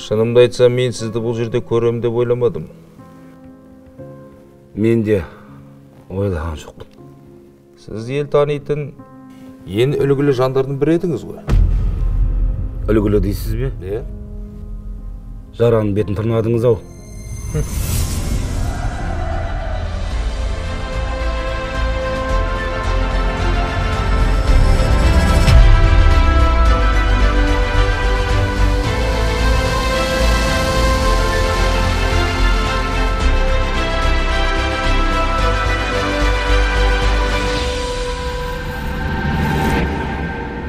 Шынымды айтсам, мен сізді бұл жерде көрем деп ойламадым. Мен де ойлаған жоқпын. Сіз ел танитын ең үлгілі жандардың бірі едіңіз ғой. Үлгілі дейсіз бе? Иә. Жараның бетін тырнадыңыз ау.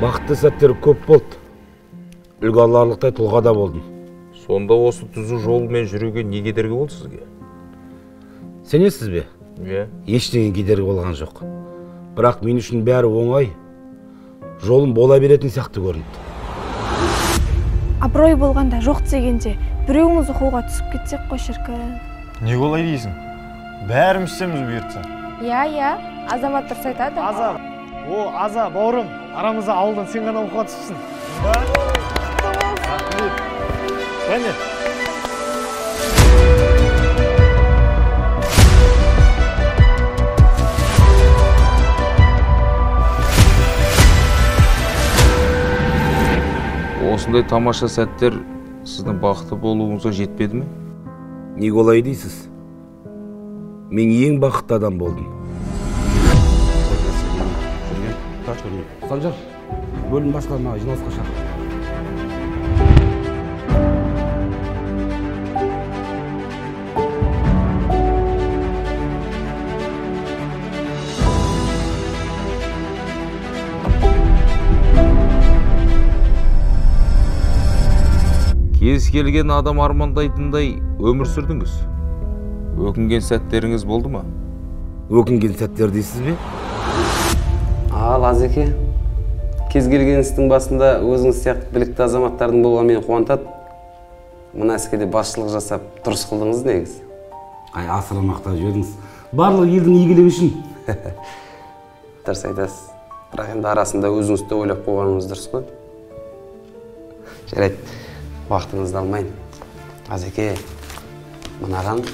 Бақытты сәттер көп болды. Үлгі аларлықтай тұлғада болдым. Сонда осы түзу жолмен жүруге не кедергі болды сізге? Сенесіз бе? Иә. Ештеңе кедергі болған жоқ. Бірақ мен үшін бәрі оңай. Жолым бола беретін сияқты көрінді. Абырой болғанда жоқ дегенде біреуіміз оқуға түсіп кетсек қой шіркін. Не олай дейсің? Бәріміз істеміз бұйыртса. Иә, азаматтар айтады. Аза, Аза, бауырым, арамызда ауылдан сен ғана оқуға түсіпсің. Кәне. Осындай тамаша сәттер сіздің бақытты болуыңызға жетпеді ме? Неге олай дейсіз? Мен ең бақытты адам болдым. Санжар, бөлім басқармаға жиналысқа шақыр. Кез келген адам армандайтындай өмір сүрдіңіз. Өкінген сәттеріңіз болды ма? Өкінген сәттер дейсіз бе? Ал, Азеке, кез келген істің басында өзіңіз сияқты білікті азаматтардың болған мені қуантады. Мына іске басшылық жасап, дұрыс қылдыңыз негіз. Ай, асырамақтап жүрдіңіз. Барлық елдің игілігі үшін. Дұрыс айтасыз. Бірақ енді арасында өзіңізді ойлап қойғаныңыз дұрыс қой. Жарайды, уақытыңызды алмайын. Азеке, мынаған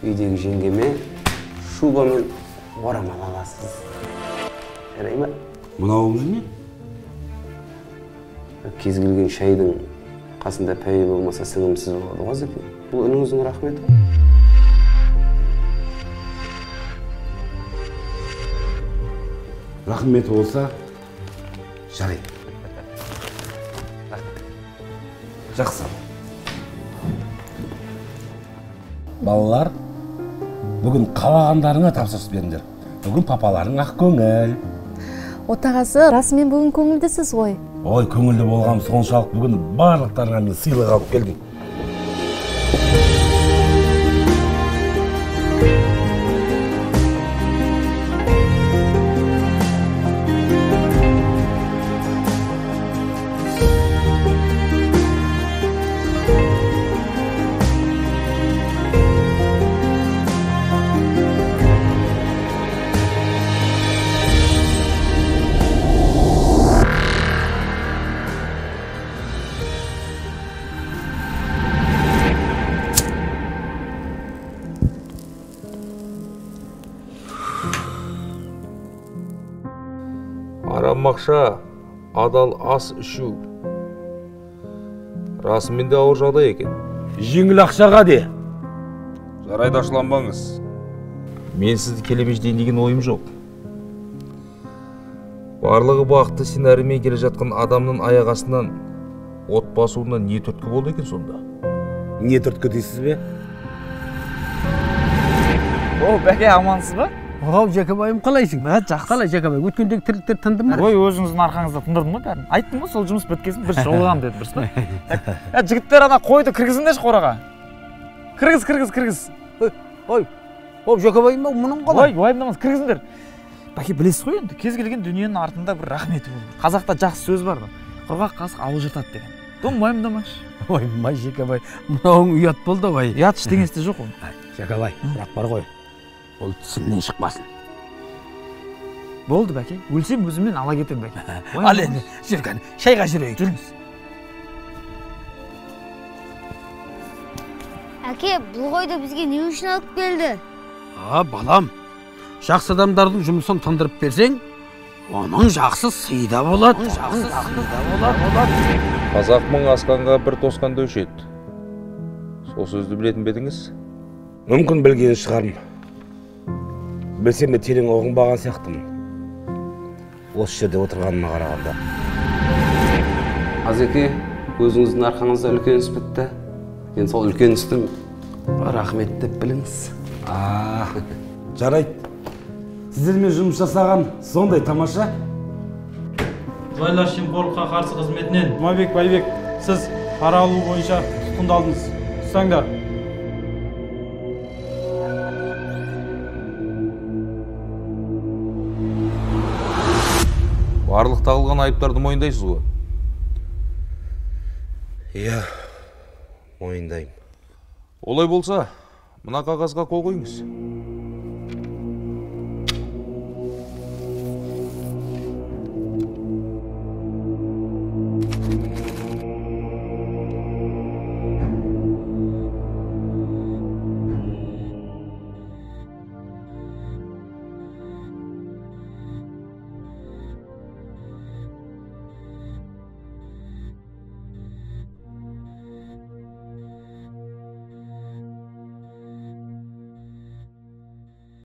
үйдегі жеңгеме шуба мен орамал аласыз. Жарай ма? Мынауыңыз не? Кез келген шайдың қасында пәйе болмаса сіңімсіз болады ғой, Азеке. Бұл үніңіздің рахметі. Рахметі болса, жарайды. Жақсы. Балалар, бүгін қалағандарыңа тапсырыс беріңдер. Бүгін папаларың ақ көңіл. Отағасы, расымен бүгін көңілдісіз ғой. Ой, көңілді болғам соншалық бүгін барлықтарына мен сыйлық алып келдім. Арамақша, адал ас ішу. Расымен де ауыр жағдай екен. Жеңіл ақшаға де. Жарайды, ашуланбаңыз. Мен сізді келемеждейін деген ойым жоқ. Барлығы бақытты сценариймен келе жатқан адамның аяқ астынан от басуына не түрткі болды екен сонда? Не түрткі дейсіз бе? О, бәке, амансыз ба? Ау, Жакабайым, қалайсың? Жақсы. Қалай, Жакабай? Өткендегі тірліктер тындым ма? Ой, өзіңіздің арқаңызда тындырдым ма бәрін? Айттым ғой, сол жұмыс біткесін бір жолығам деді, дұрыс па? Жігіттер ана қойды кіргізіңдерші қораға. Кіргіз. Ой, Жакабайым, мұның қалай? Ой, уайымдамаңыз, кіргізіңдер. Бәке, білесіз ғой енді, кез келген дүниенің артында бір рахметі болды. Қазақта жақсы сөз бар ғой. Құрғақ қасық ауыл жыртады деген. Дом уайымдамашы. Ой, Жакабай, мынауың ұят болды ғой. Ұят ештеңесі жоқ ол. Жакабай, бірақ бар ғой. Ол тісімнен шықпасын. Болды бәке, өлсем өзіммен ала кетем бәке. Ал енді, жүрген, шайға жүрейік. Жүріңіз. Әке, бұл қойды бізге не үшін алып келді? Балам, жақсы адамдардың жұмысын тындырып берсең, оның жақсы сыйда болады. Қазақ мың асқанға бір тосқан дөшет. Сол сөзді білетін бедіңіз? Мүмкін білген шығармын. Білсем де терең оғынбаған сияқтымын. Осы жерде отырғаныма қарағанда. Азеке, өзіңіздің арқаңызда үлкен іс бітті. Енді сол үлкен істі рахмет деп біліңіз. Жарайды. Сіздермен жұмыс жасаған сондай тамаша. Сыбайлас жемқорлыққа қарсы қызметінен Жұмабек Байбек, сіз пара алу бойынша тұтқындалдыңыз. Ұстаңдар. Барлық тағылған айыптарды мойындайсыз ғой? Иә, мойындаймын. Олай болса, мына қағазға қол қойыңыз.